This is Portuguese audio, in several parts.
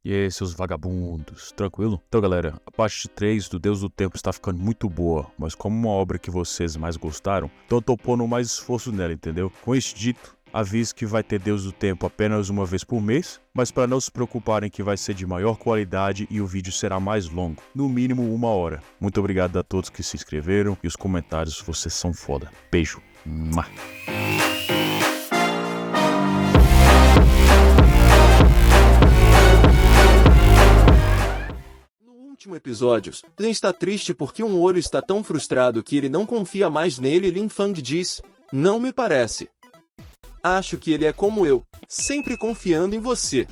E aí, seus vagabundos, tranquilo? Então, galera, a parte 3 do Deus do Tempo está ficando muito boa, mas como uma obra que vocês mais gostaram, então eu tô pondo mais esforço nela, entendeu? Com isso dito, aviso que vai ter Deus do Tempo apenas uma vez por mês, mas para não se preocuparem que vai ser de maior qualidade e o vídeo será mais longo, no mínimo 1 hora. Muito obrigado a todos que se inscreveram e os comentários, vocês são foda. Beijo. Mua. No último episódio, Zen está triste porque um olho está tão frustrado que ele não confia mais nele e Lin Fang diz, não me parece. Acho que ele é como eu, sempre confiando em você.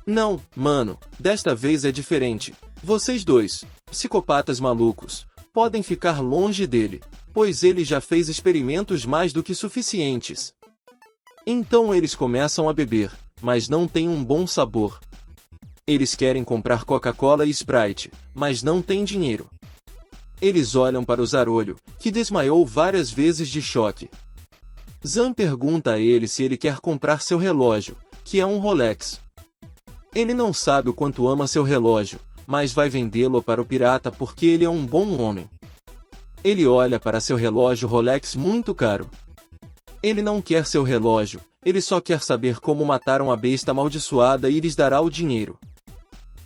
Não, mano, desta vez é diferente. Vocês dois, psicopatas malucos, podem ficar longe dele, pois ele já fez experimentos mais do que suficientes. Então eles começam a beber, mas não tem um bom sabor. Eles querem comprar Coca-Cola e Sprite, mas não têm dinheiro. Eles olham para o Zarolho, que desmaiou várias vezes de choque. Zan pergunta a ele se ele quer comprar seu relógio, que é um Rolex. Ele não sabe o quanto ama seu relógio, mas vai vendê-lo para o pirata porque ele é um bom homem. Ele olha para seu relógio Rolex muito caro. Ele não quer seu relógio, ele só quer saber como mataram a besta amaldiçoada e lhes dará o dinheiro.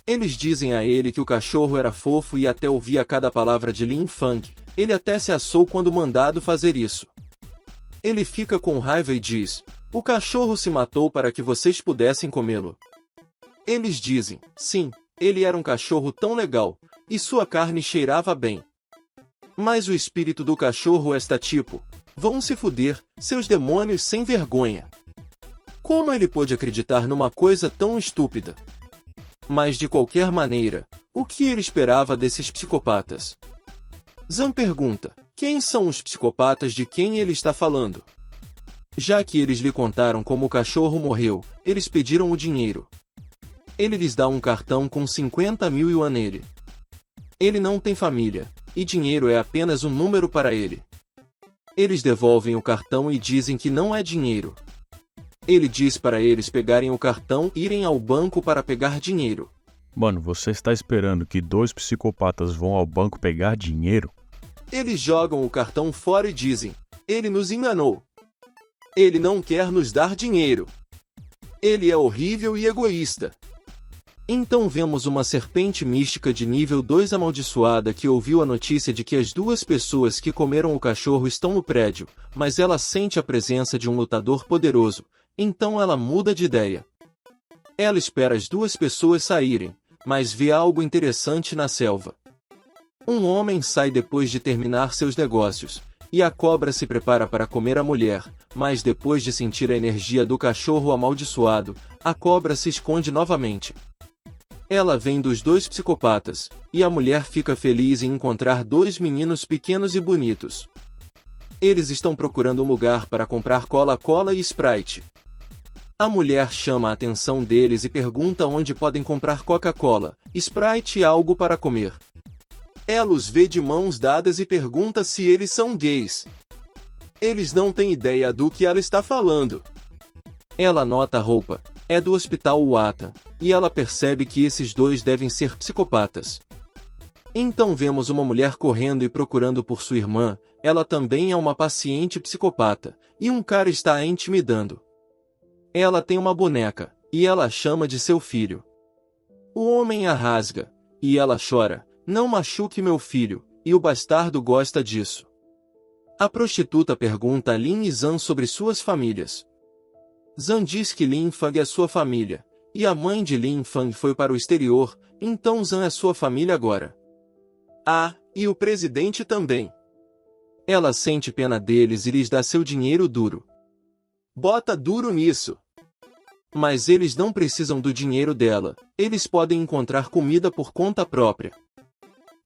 Eles dizem a ele que o cachorro era fofo e até ouvia cada palavra de Lin Fang, ele até se assou quando mandado fazer isso. Ele fica com raiva e diz, o cachorro se matou para que vocês pudessem comê-lo. Eles dizem, sim, ele era um cachorro tão legal, e sua carne cheirava bem. Mas o espírito do cachorro está tipo, vão se fuder, seus demônios sem vergonha. Como ele pôde acreditar numa coisa tão estúpida? Mas de qualquer maneira, o que ele esperava desses psicopatas? Zan pergunta, quem são os psicopatas de quem ele está falando? Já que eles lhe contaram como o cachorro morreu, eles pediram o dinheiro. Ele lhes dá um cartão com 50 mil yuan nele. Ele não tem família, e dinheiro é apenas um número para ele. Eles devolvem o cartão e dizem que não é dinheiro. Ele diz para eles pegarem o cartão e irem ao banco para pegar dinheiro. Mano, você está esperando que 2 psicopatas vão ao banco pegar dinheiro? Eles jogam o cartão fora e dizem, ele nos enganou. Ele não quer nos dar dinheiro. Ele é horrível e egoísta. Então vemos uma serpente mística de nível 2 amaldiçoada que ouviu a notícia de que as 2 pessoas que comeram o cachorro estão no prédio, mas ela sente a presença de um lutador poderoso, então ela muda de ideia. Ela espera as 2 pessoas saírem, mas vê algo interessante na selva. Um homem sai depois de terminar seus negócios, e a cobra se prepara para comer a mulher, mas depois de sentir a energia do cachorro amaldiçoado, a cobra se esconde novamente. Ela vem dos 2 psicopatas, e a mulher fica feliz em encontrar 2 meninos pequenos e bonitos. Eles estão procurando um lugar para comprar Coca-Cola e Sprite. A mulher chama a atenção deles e pergunta onde podem comprar Coca-Cola, Sprite e algo para comer. Ela os vê de mãos dadas e pergunta se eles são gays. Eles não têm ideia do que ela está falando. Ela nota a roupa, é do hospital Uata, e ela percebe que esses 2 devem ser psicopatas. Então vemos uma mulher correndo e procurando por sua irmã, ela também é uma paciente psicopata, e um cara está a intimidando. Ela tem uma boneca, e ela a chama de seu filho. O homem a rasga, e ela chora, não machuque meu filho, e o bastardo gosta disso. A prostituta pergunta a Lin e Zan sobre suas famílias. Zan diz que Lin Fang é sua família, e a mãe de Lin Fang foi para o exterior, então Zan é sua família agora. Ah, e o presidente também. Ela sente pena deles e lhes dá seu dinheiro duro. Bota duro nisso. Mas eles não precisam do dinheiro dela, eles podem encontrar comida por conta própria.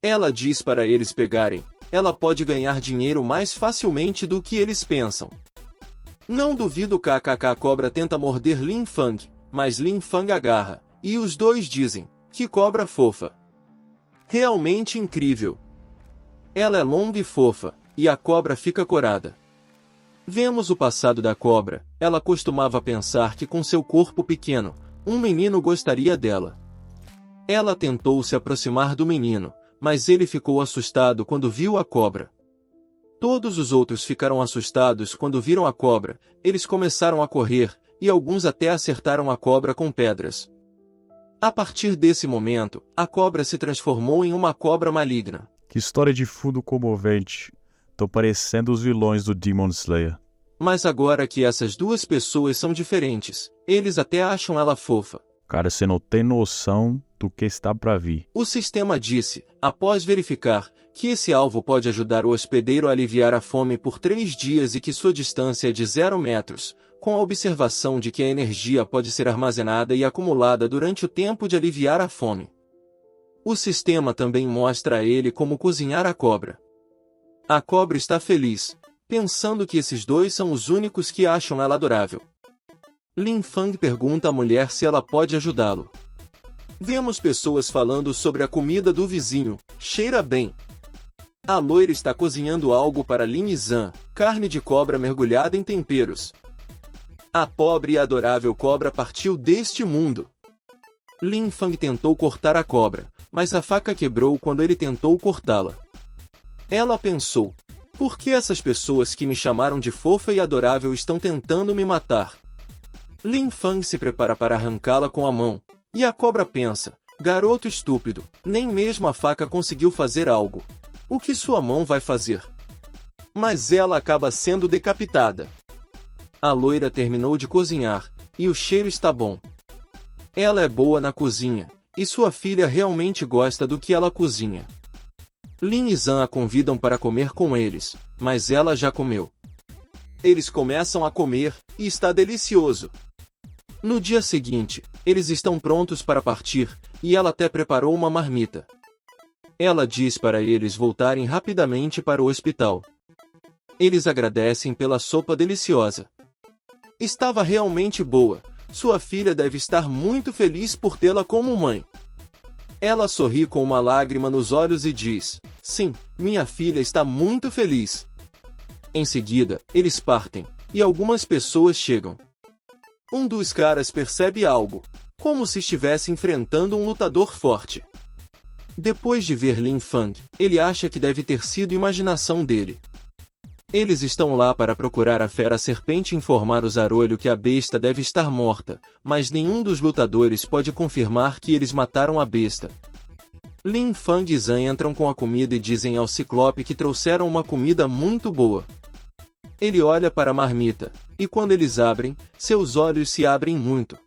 Ela diz para eles pegarem, ela pode ganhar dinheiro mais facilmente do que eles pensam. Não duvido kkk a cobra tenta morder Lin Fang, mas Lin Fang agarra, e os 2 dizem, que cobra fofa. Realmente incrível. Ela é longa e fofa, e a cobra fica corada. Vemos o passado da cobra, ela costumava pensar que com seu corpo pequeno, um menino gostaria dela. Ela tentou se aproximar do menino, mas ele ficou assustado quando viu a cobra. Todos os outros ficaram assustados quando viram a cobra, eles começaram a correr, e alguns até acertaram a cobra com pedras. A partir desse momento, a cobra se transformou em uma cobra maligna. Que história de fundo comovente. Tô parecendo os vilões do Demon Slayer. Mas agora que essas duas pessoas são diferentes, eles até acham ela fofa. Cara, você não tem noção do que está pra vir. O sistema disse, após verificar, que esse alvo pode ajudar o hospedeiro a aliviar a fome por 3 dias e que sua distância é de 0 metros, com a observação de que a energia pode ser armazenada e acumulada durante o tempo de aliviar a fome. O sistema também mostra a ele como cozinhar a cobra. A cobra está feliz, pensando que esses dois são os únicos que acham ela adorável. Lin Fang pergunta à mulher se ela pode ajudá-lo. Vemos pessoas falando sobre a comida do vizinho, cheira bem. A loira está cozinhando algo para Lin Yizhan, carne de cobra mergulhada em temperos. A pobre e adorável cobra partiu deste mundo. Lin Fang tentou cortar a cobra, mas a faca quebrou quando ele tentou cortá-la. Ela pensou, por que essas pessoas que me chamaram de fofa e adorável estão tentando me matar? Lin Fang se prepara para arrancá-la com a mão, e a cobra pensa, garoto estúpido, nem mesmo a faca conseguiu fazer algo. O que sua mão vai fazer? Mas ela acaba sendo decapitada. A loira terminou de cozinhar, e o cheiro está bom. Ela é boa na cozinha, e sua filha realmente gosta do que ela cozinha. Lin e Zhan a convidam para comer com eles, mas ela já comeu. Eles começam a comer, e está delicioso. No dia seguinte, eles estão prontos para partir, e ela até preparou uma marmita. Ela diz para eles voltarem rapidamente para o hospital. Eles agradecem pela sopa deliciosa. Estava realmente boa, sua filha deve estar muito feliz por tê-la como mãe. Ela sorri com uma lágrima nos olhos e diz, sim, minha filha está muito feliz. Em seguida, eles partem, e algumas pessoas chegam. Um dos caras percebe algo, como se estivesse enfrentando um lutador forte. Depois de ver Lin Fang, ele acha que deve ter sido imaginação dele. Eles estão lá para procurar a fera serpente e informar o Zarolho que a besta deve estar morta, mas nenhum dos lutadores pode confirmar que eles mataram a besta. Lin Fang e Zhan entram com a comida e dizem ao Ciclope que trouxeram uma comida muito boa. Ele olha para a marmita, e quando eles abrem, seus olhos se abrem muito.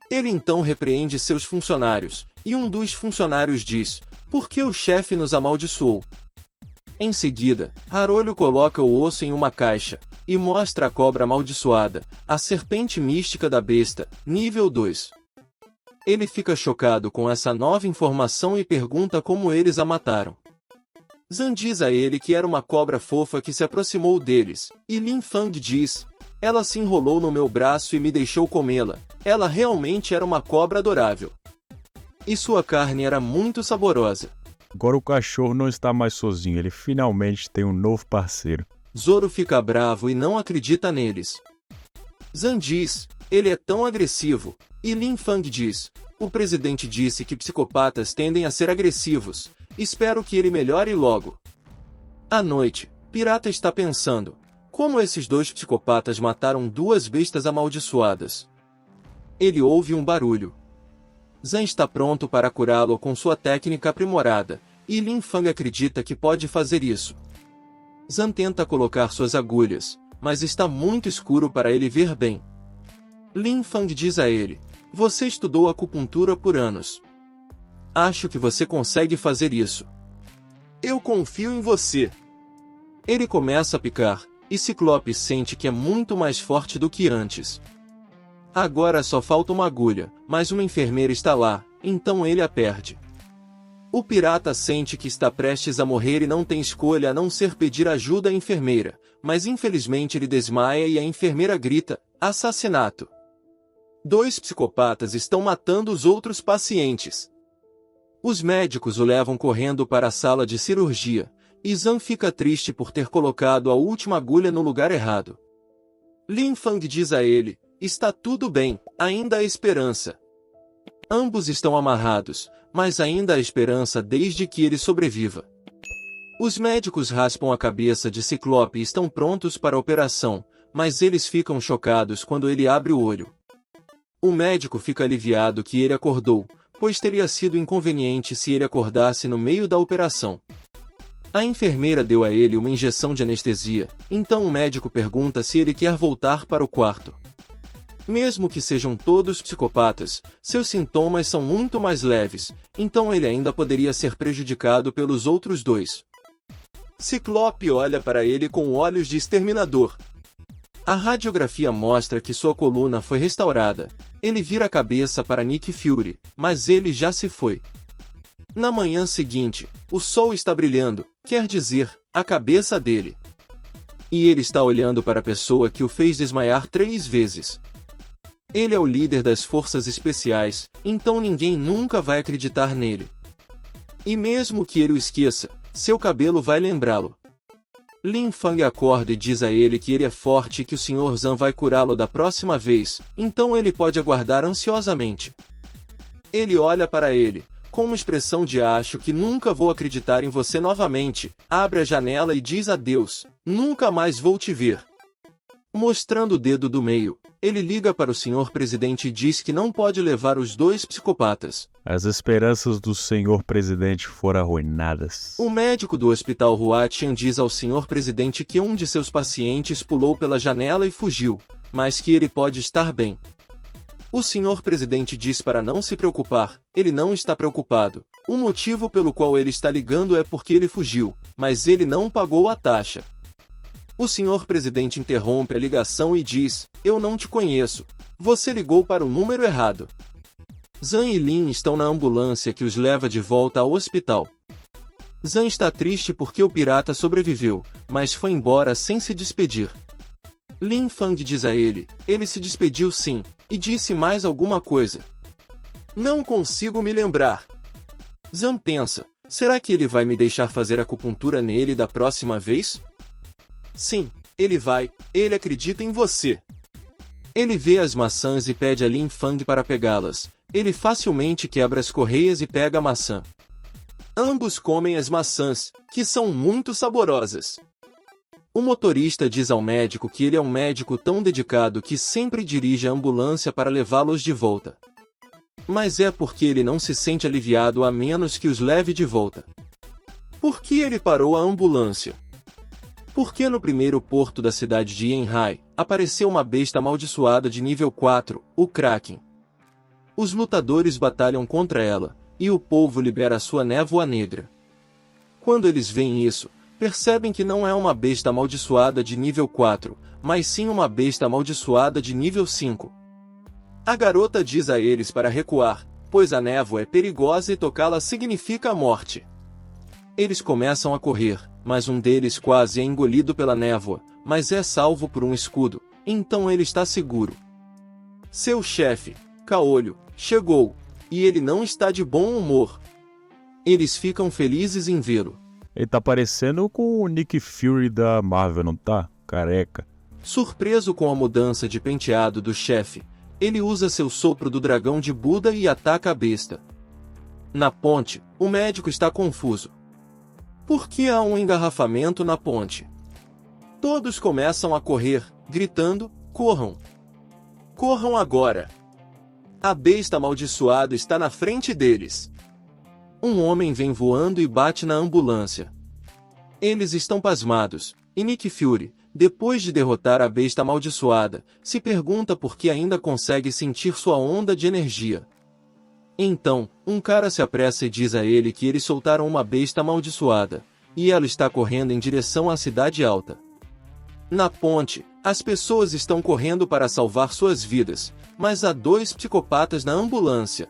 Ele então repreende seus funcionários, e um dos funcionários diz, por que o chefe nos amaldiçoou? Em seguida, Zarolho coloca o osso em uma caixa, e mostra a cobra amaldiçoada, a serpente mística da besta, nível 2. Ele fica chocado com essa nova informação e pergunta como eles a mataram. Zhan diz a ele que era uma cobra fofa que se aproximou deles, e Lin Fang diz, ela se enrolou no meu braço e me deixou comê-la, ela realmente era uma cobra adorável. E sua carne era muito saborosa. Agora o cachorro não está mais sozinho, ele finalmente tem um novo parceiro. Zoro fica bravo e não acredita neles. Zhan diz, ele é tão agressivo, e Lin Fang diz, o presidente disse que psicopatas tendem a ser agressivos, espero que ele melhore logo. À noite, Pirata está pensando, como esses dois psicopatas mataram 2 bestas amaldiçoadas? Ele ouve um barulho. Zhan está pronto para curá-lo com sua técnica aprimorada, e Lin Fang acredita que pode fazer isso. Zhan tenta colocar suas agulhas, mas está muito escuro para ele ver bem. Lin Fang diz a ele, você estudou acupuntura por anos. Acho que você consegue fazer isso. Eu confio em você. Ele começa a picar, e Ciclope sente que é muito mais forte do que antes. Agora só falta uma agulha, mas uma enfermeira está lá, então ele a perde. O pirata sente que está prestes a morrer e não tem escolha a não ser pedir ajuda à enfermeira, mas infelizmente ele desmaia e a enfermeira grita, assassinato. 2 psicopatas estão matando os outros pacientes. Os médicos o levam correndo para a sala de cirurgia, e Zhan fica triste por ter colocado a última agulha no lugar errado. Lin Fang diz a ele, está tudo bem, ainda há esperança. Ambos estão amarrados, mas ainda há esperança desde que ele sobreviva. Os médicos raspam a cabeça de Ciclope e estão prontos para a operação, mas eles ficam chocados quando ele abre o olho. O médico fica aliviado que ele acordou, pois teria sido inconveniente se ele acordasse no meio da operação. A enfermeira deu a ele uma injeção de anestesia, então o médico pergunta se ele quer voltar para o quarto. Mesmo que sejam todos psicopatas, seus sintomas são muito mais leves, então ele ainda poderia ser prejudicado pelos outros dois. Ciclope olha para ele com olhos de exterminador. A radiografia mostra que sua coluna foi restaurada. Ele vira a cabeça para Nick Fury, mas ele já se foi. Na manhã seguinte, o sol está brilhando, quer dizer, a cabeça dele. E ele está olhando para a pessoa que o fez desmaiar 3 vezes. Ele é o líder das forças especiais, então ninguém nunca vai acreditar nele. E mesmo que ele o esqueça, seu cabelo vai lembrá-lo. Lin Fang acorda e diz a ele que ele é forte e que o Sr. Zan vai curá-lo da próxima vez, então ele pode aguardar ansiosamente. Ele olha para ele, com uma expressão de acho que nunca vou acreditar em você novamente, abre a janela e diz adeus, nunca mais vou te ver. Mostrando o dedo do meio, ele liga para o Sr. Presidente e diz que não pode levar os 2 psicopatas. As esperanças do Sr. Presidente foram arruinadas. O médico do hospital Huatian diz ao Sr. Presidente que um de seus pacientes pulou pela janela e fugiu, mas que ele pode estar bem. O Sr. Presidente diz para não se preocupar, ele não está preocupado. O motivo pelo qual ele está ligando é porque ele fugiu, mas ele não pagou a taxa. O Sr. Presidente interrompe a ligação e diz, eu não te conheço. Você ligou para o número errado. Zan e Lin estão na ambulância que os leva de volta ao hospital. Zan está triste porque o pirata sobreviveu, mas foi embora sem se despedir. Lin Fang diz a ele se despediu sim, e disse mais alguma coisa. Não consigo me lembrar. Zan pensa, será que ele vai me deixar fazer acupuntura nele da próxima vez? Sim, ele vai, ele acredita em você. Ele vê as maçãs e pede a Lin Fang para pegá-las. Ele facilmente quebra as correias e pega a maçã. Ambos comem as maçãs, que são muito saborosas. O motorista diz ao médico que ele é um médico tão dedicado que sempre dirige a ambulância para levá-los de volta. Mas é porque ele não se sente aliviado a menos que os leve de volta. Por que ele parou a ambulância? Porque no primeiro porto da cidade de Yanhai, apareceu uma besta amaldiçoada de nível 4, o Kraken. Os lutadores batalham contra ela, e o povo libera sua névoa negra. Quando eles veem isso, percebem que não é uma besta amaldiçoada de nível 4, mas sim uma besta amaldiçoada de nível 5. A garota diz a eles para recuar, pois a névoa é perigosa e tocá-la significa a morte. Eles começam a correr, mas um deles quase é engolido pela névoa, mas é salvo por um escudo, então ele está seguro. Seu chefe, Caolho, chegou, e ele não está de bom humor. Eles ficam felizes em vê-lo. Ele tá parecendo com o Nick Fury da Marvel, não tá? Careca. Surpreso com a mudança de penteado do chefe, ele usa seu sopro do dragão de Buda e ataca a besta. Na ponte, o médico está confuso. Por que há um engarrafamento na ponte? Todos começam a correr, gritando, corram! Corram agora! A besta amaldiçoada está na frente deles. Um homem vem voando e bate na ambulância. Eles estão pasmados, e Nick Fury, depois de derrotar a besta amaldiçoada, se pergunta por que ainda consegue sentir sua onda de energia. Então, um cara se apressa e diz a ele que eles soltaram uma besta amaldiçoada, e ela está correndo em direção à cidade alta. Na ponte, as pessoas estão correndo para salvar suas vidas, mas há 2 psicopatas na ambulância.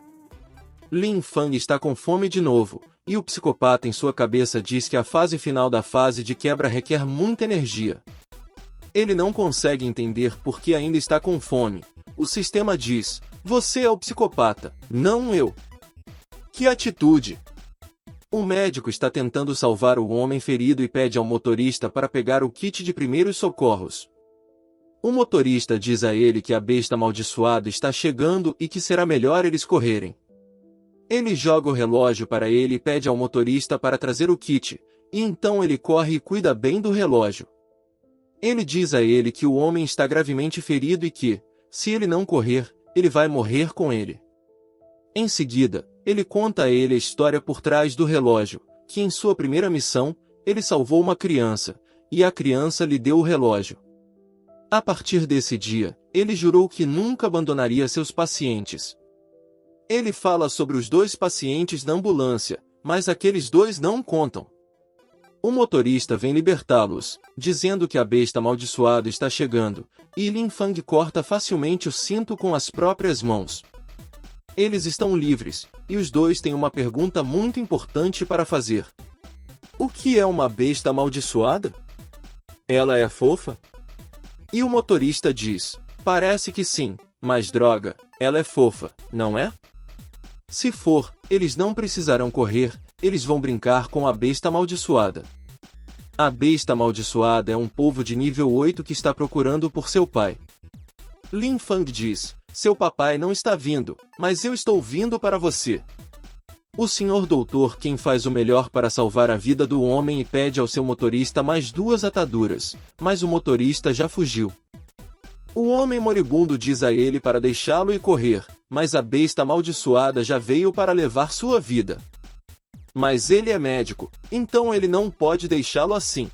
Lin Fang está com fome de novo, e o psicopata em sua cabeça diz que a fase final da fase de quebra requer muita energia. Ele não consegue entender por que ainda está com fome. O sistema diz, você é o psicopata, não eu. Que atitude! O médico está tentando salvar o homem ferido e pede ao motorista para pegar o kit de primeiros socorros. O motorista diz a ele que a besta amaldiçoada está chegando e que será melhor eles correrem. Ele joga o relógio para ele e pede ao motorista para trazer o kit, e então ele corre e cuida bem do relógio. Ele diz a ele que o homem está gravemente ferido e que, se ele não correr, ele vai morrer com ele. Em seguida, ele conta a ele a história por trás do relógio, que em sua primeira missão, ele salvou uma criança, e a criança lhe deu o relógio. A partir desse dia, ele jurou que nunca abandonaria seus pacientes. Ele fala sobre os 2 pacientes na ambulância, mas aqueles 2 não contam. O motorista vem libertá-los, dizendo que a besta amaldiçoada está chegando, e Lin Fang corta facilmente o cinto com as próprias mãos. Eles estão livres, e os 2 têm uma pergunta muito importante para fazer. O que é uma besta amaldiçoada? Ela é fofa? E o motorista diz, parece que sim, mas droga, ela é fofa, não é? Se for, eles não precisarão correr, eles vão brincar com a besta amaldiçoada. A besta amaldiçoada é um polvo de nível 8 que está procurando por seu pai. Lin Fang diz, seu papai não está vindo, mas eu estou vindo para você. O senhor doutor quem faz o melhor para salvar a vida do homem e pede ao seu motorista mais 2 ataduras, mas o motorista já fugiu. O homem moribundo diz a ele para deixá-lo e correr, mas a besta amaldiçoada já veio para levar sua vida. Mas ele é médico, então ele não pode deixá-lo assim.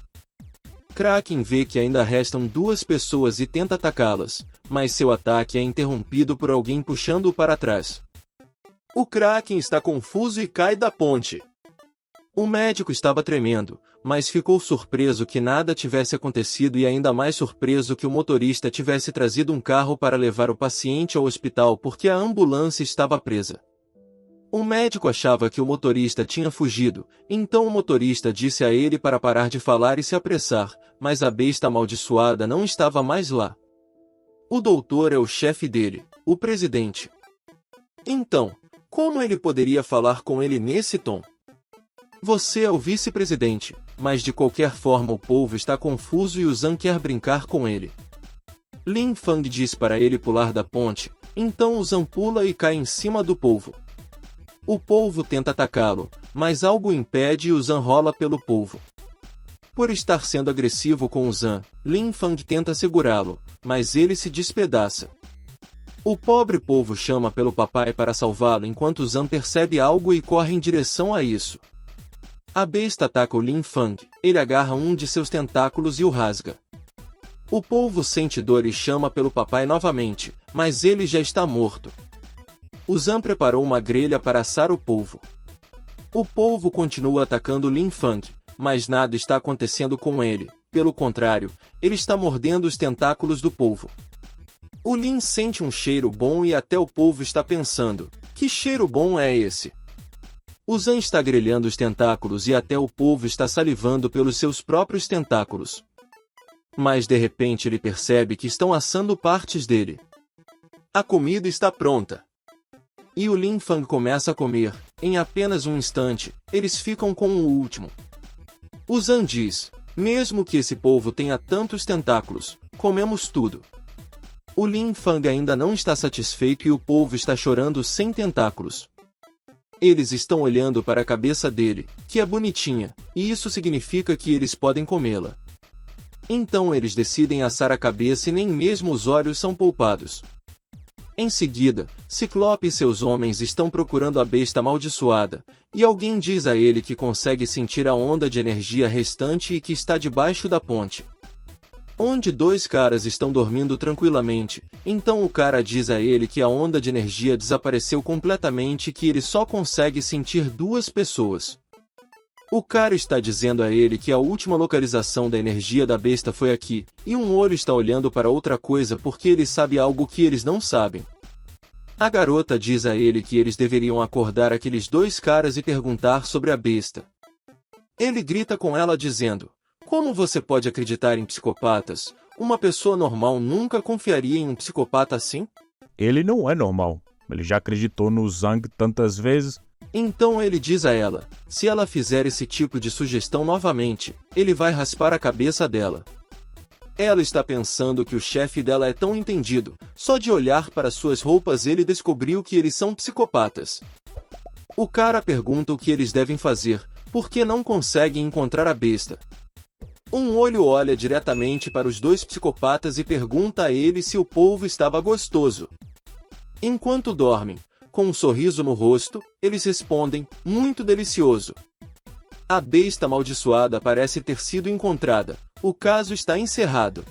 Kraken vê que ainda restam 2 pessoas e tenta atacá-las, mas seu ataque é interrompido por alguém puxando-o para trás. O Kraken está confuso e cai da ponte. O médico estava tremendo, mas ficou surpreso que nada tivesse acontecido e ainda mais surpreso que o motorista tivesse trazido um carro para levar o paciente ao hospital porque a ambulância estava presa. O médico achava que o motorista tinha fugido, então o motorista disse a ele para parar de falar e se apressar, mas a besta amaldiçoada não estava mais lá. O doutor é o chefe dele, o presidente. Então, como ele poderia falar com ele nesse tom? Você é o vice-presidente, mas de qualquer forma o polvo está confuso e o Zan quer brincar com ele. Lin Fang diz para ele pular da ponte, então o Zan pula e cai em cima do polvo. O polvo tenta atacá-lo, mas algo impede e o Zan rola pelo polvo. Por estar sendo agressivo com o Zan, Lin Fang tenta segurá-lo, mas ele se despedaça. O pobre polvo chama pelo papai para salvá-lo enquanto Zan percebe algo e corre em direção a isso. A besta ataca o Lin Fang, ele agarra um de seus tentáculos e o rasga. O polvo sente dor e chama pelo papai novamente, mas ele já está morto. O Zan preparou uma grelha para assar o polvo. O polvo continua atacando Lin Fang, mas nada está acontecendo com ele, pelo contrário, ele está mordendo os tentáculos do polvo. O Lin sente um cheiro bom e até o polvo está pensando, que cheiro bom é esse? O Zan está grelhando os tentáculos e até o polvo está salivando pelos seus próprios tentáculos. Mas de repente ele percebe que estão assando partes dele. A comida está pronta. E o Lin Fang começa a comer, em apenas um instante, eles ficam com o último. O Zan diz, mesmo que esse polvo tenha tantos tentáculos, comemos tudo. O Lin Fang ainda não está satisfeito e o polvo está chorando sem tentáculos. Eles estão olhando para a cabeça dele, que é bonitinha, e isso significa que eles podem comê-la. Então eles decidem assar a cabeça e nem mesmo os olhos são poupados. Em seguida, Ciclope e seus homens estão procurando a besta amaldiçoada, e alguém diz a ele que consegue sentir a onda de energia restante e que está debaixo da ponte. Onde 2 caras estão dormindo tranquilamente, então o cara diz a ele que a onda de energia desapareceu completamente e que ele só consegue sentir 2 pessoas. O cara está dizendo a ele que a última localização da energia da besta foi aqui, e um olho está olhando para outra coisa porque ele sabe algo que eles não sabem. A garota diz a ele que eles deveriam acordar aqueles 2 caras e perguntar sobre a besta. Ele grita com ela dizendo, como você pode acreditar em psicopatas? Uma pessoa normal nunca confiaria em um psicopata assim? Ele não é normal. Ele já acreditou no Zang tantas vezes. Então ele diz a ela, se ela fizer esse tipo de sugestão novamente, ele vai raspar a cabeça dela. Ela está pensando que o chefe dela é tão entendido, só de olhar para suas roupas ele descobriu que eles são psicopatas. O cara pergunta o que eles devem fazer, porque não conseguem encontrar a besta. Um olho olha diretamente para os dois psicopatas e pergunta a eles se o polvo estava gostoso. Enquanto dormem, com um sorriso no rosto, eles respondem, muito delicioso. A besta amaldiçoada parece ter sido encontrada. O caso está encerrado.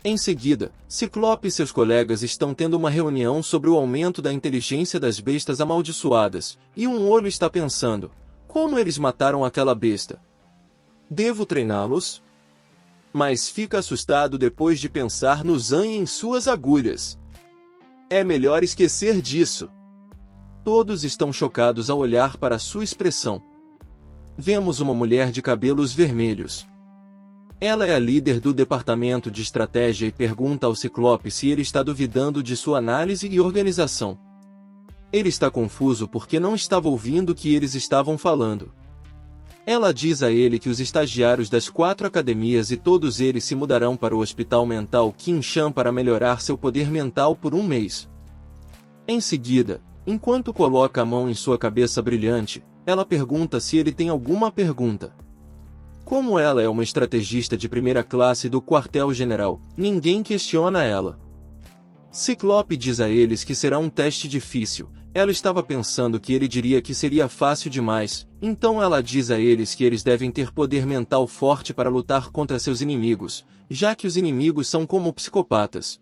Em seguida, Ciclope e seus colegas estão tendo uma reunião sobre o aumento da inteligência das bestas amaldiçoadas, e um olho está pensando, como eles mataram aquela besta? Devo treiná-los? Mas fica assustado depois de pensar no Zan e em suas agulhas. É melhor esquecer disso. Todos estão chocados ao olhar para sua expressão. Vemos uma mulher de cabelos vermelhos. Ela é a líder do departamento de estratégia e pergunta ao Ciclope se ele está duvidando de sua análise e organização. Ele está confuso porque não estava ouvindo o que eles estavam falando. Ela diz a ele que os estagiários das 4 academias e todos eles se mudarão para o hospital mental Qinshan para melhorar seu poder mental por um mês. Em seguida, enquanto coloca a mão em sua cabeça brilhante, ela pergunta se ele tem alguma pergunta. Como ela é uma estrategista de primeira classe do quartel-general, ninguém questiona ela. Ciclope diz a eles que será um teste difícil. Ela estava pensando que ele diria que seria fácil demais, então ela diz a eles que eles devem ter poder mental forte para lutar contra seus inimigos, já que os inimigos são como psicopatas.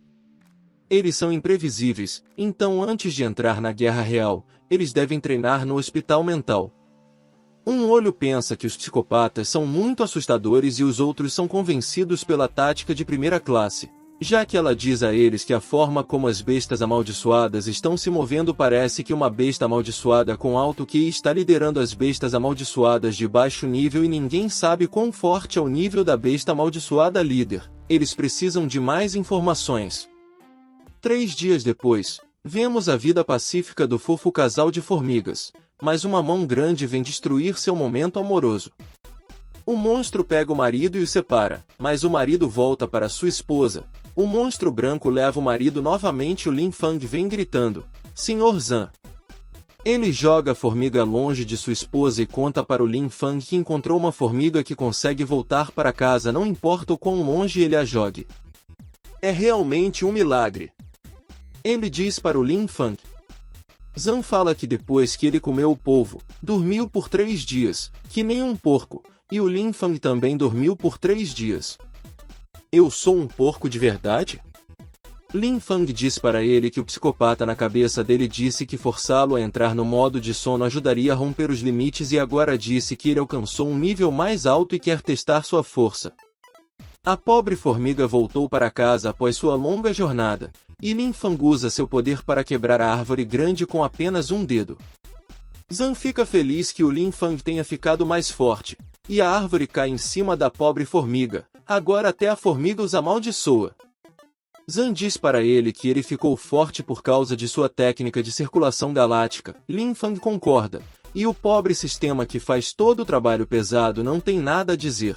Eles são imprevisíveis, então antes de entrar na guerra real, eles devem treinar no hospital mental. Um olho pensa que os psicopatas são muito assustadores e os outros são convencidos pela tática de primeira classe, já que ela diz a eles que a forma como as bestas amaldiçoadas estão se movendo parece que uma besta amaldiçoada com alto QI está liderando as bestas amaldiçoadas de baixo nível e ninguém sabe quão forte é o nível da besta amaldiçoada líder. Eles precisam de mais informações. 3 dias depois, vemos a vida pacífica do fofo casal de formigas, mas uma mão grande vem destruir seu momento amoroso. O monstro pega o marido e o separa, mas o marido volta para sua esposa. O monstro branco leva o marido novamente e o Lin Fang vem gritando, Senhor Zan. Ele joga a formiga longe de sua esposa e conta para o Lin Fang que encontrou uma formiga que consegue voltar para casa não importa o quão longe ele a jogue. É realmente um milagre. Ele diz para o Lin Fang. Zan fala que depois que ele comeu o polvo, dormiu por 3 dias, que nem um porco, e o Lin Fang também dormiu por 3 dias. Eu sou um porco de verdade? Lin Fang diz para ele que o psicopata na cabeça dele disse que forçá-lo a entrar no modo de sono ajudaria a romper os limites e agora disse que ele alcançou um nível mais alto e quer testar sua força. A pobre formiga voltou para casa após sua longa jornada, e Lin Fang usa seu poder para quebrar a árvore grande com apenas um dedo. Zan fica feliz que o Lin Fang tenha ficado mais forte, e a árvore cai em cima da pobre formiga, agora até a formiga os amaldiçoa. Zan diz para ele que ele ficou forte por causa de sua técnica de circulação galáctica. Lin Fang concorda, e o pobre sistema que faz todo o trabalho pesado não tem nada a dizer.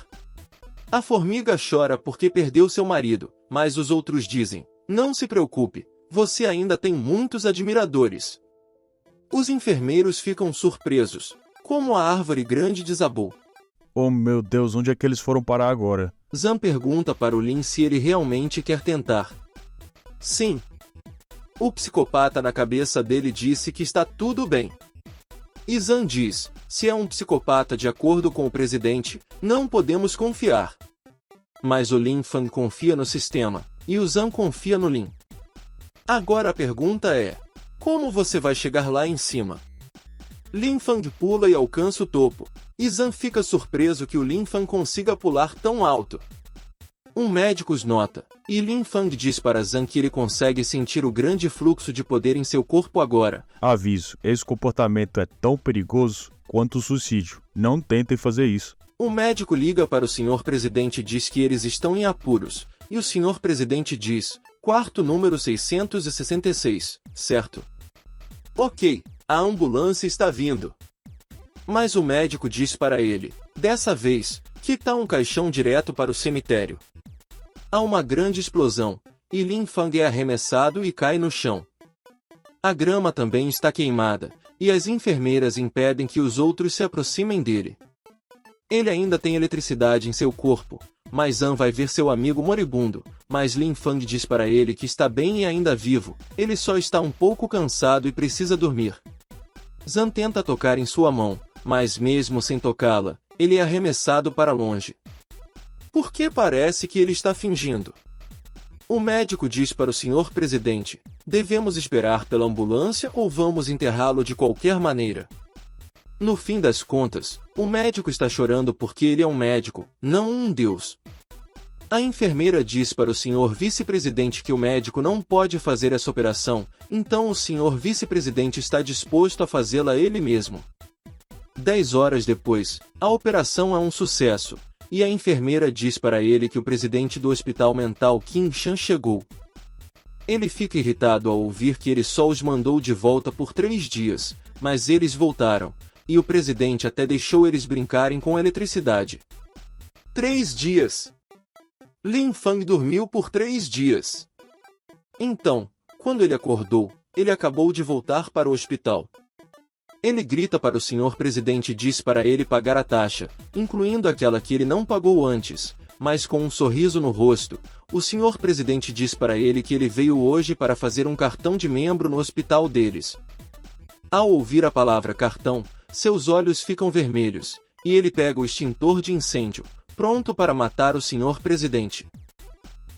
A formiga chora porque perdeu seu marido, mas os outros dizem, não se preocupe, você ainda tem muitos admiradores. Os enfermeiros ficam surpresos, como a árvore grande desabou. Oh meu Deus, onde é que eles foram parar agora? Zan pergunta para o Lin se ele realmente quer tentar. Sim. O psicopata na cabeça dele disse que está tudo bem. E Zan diz, se é um psicopata de acordo com o presidente, não podemos confiar. Mas o Lin Fang confia no sistema, e o Zan confia no Lin. Agora a pergunta é, como você vai chegar lá em cima? Lin Fang pula e alcança o topo, e Zan fica surpreso que o Lin Fang consiga pular tão alto. Um médico os nota, e Lin Fang diz para Zan que ele consegue sentir o grande fluxo de poder em seu corpo agora. Aviso, esse comportamento é tão perigoso quanto o suicídio. Não tentem fazer isso. O médico liga para o senhor presidente e diz que eles estão em apuros, e o senhor presidente diz, quarto número 666, certo? Ok, a ambulância está vindo. Mas o médico diz para ele, dessa vez, que tá um caixão direto para o cemitério. Há uma grande explosão, e Lin Fang é arremessado e cai no chão. A grama também está queimada, e as enfermeiras impedem que os outros se aproximem dele. Ele ainda tem eletricidade em seu corpo, mas Zhan vai ver seu amigo moribundo, mas Lin Fang diz para ele que está bem e ainda vivo, ele só está um pouco cansado e precisa dormir. Zhan tenta tocar em sua mão, mas mesmo sem tocá-la, ele é arremessado para longe. Por que parece que ele está fingindo? O médico diz para o senhor presidente, devemos esperar pela ambulância ou vamos enterrá-lo de qualquer maneira? No fim das contas, o médico está chorando porque ele é um médico, não um deus. A enfermeira diz para o senhor vice-presidente que o médico não pode fazer essa operação, então o senhor vice-presidente está disposto a fazê-la ele mesmo. 10 horas depois, a operação é um sucesso, e a enfermeira diz para ele que o presidente do hospital mental Qin Shan chegou. Ele fica irritado ao ouvir que ele só os mandou de volta por 3 dias, mas eles voltaram, e o presidente até deixou eles brincarem com eletricidade. 3 dias! Lin Fang dormiu por 3 dias. Então, quando ele acordou, ele acabou de voltar para o hospital. Ele grita para o senhor presidente e diz para ele pagar a taxa, incluindo aquela que ele não pagou antes, mas com um sorriso no rosto, o senhor presidente diz para ele que ele veio hoje para fazer um cartão de membro no hospital deles. Ao ouvir a palavra cartão, seus olhos ficam vermelhos, e ele pega o extintor de incêndio, pronto para matar o senhor presidente.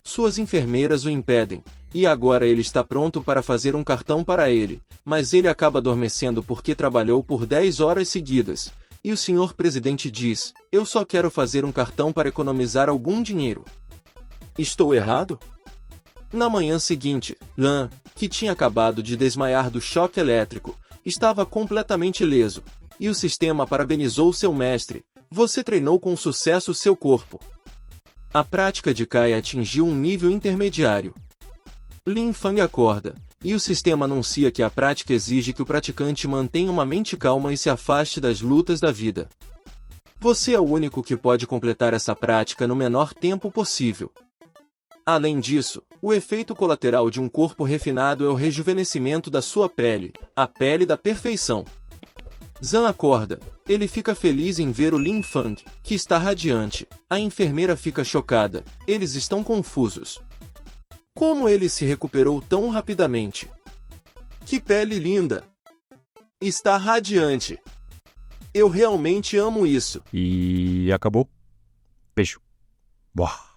Suas enfermeiras o impedem, e agora ele está pronto para fazer um cartão para ele, mas ele acaba adormecendo porque trabalhou por 10 horas seguidas, e o senhor presidente diz, eu só quero fazer um cartão para economizar algum dinheiro. Estou errado? Na manhã seguinte, Lan, que tinha acabado de desmaiar do choque elétrico, estava completamente ileso, e o sistema parabenizou seu mestre, você treinou com sucesso seu corpo. A prática de Kai atingiu um nível intermediário. Lin Fang acorda, e o sistema anuncia que a prática exige que o praticante mantenha uma mente calma e se afaste das lutas da vida. Você é o único que pode completar essa prática no menor tempo possível. Além disso, o efeito colateral de um corpo refinado é o rejuvenescimento da sua pele, a pele da perfeição. Zhan acorda, ele fica feliz em ver o Lin Fang, que está radiante, a enfermeira fica chocada, eles estão confusos. Como ele se recuperou tão rapidamente? Que pele linda! Está radiante! Eu realmente amo isso! E acabou. Beijo. Boa.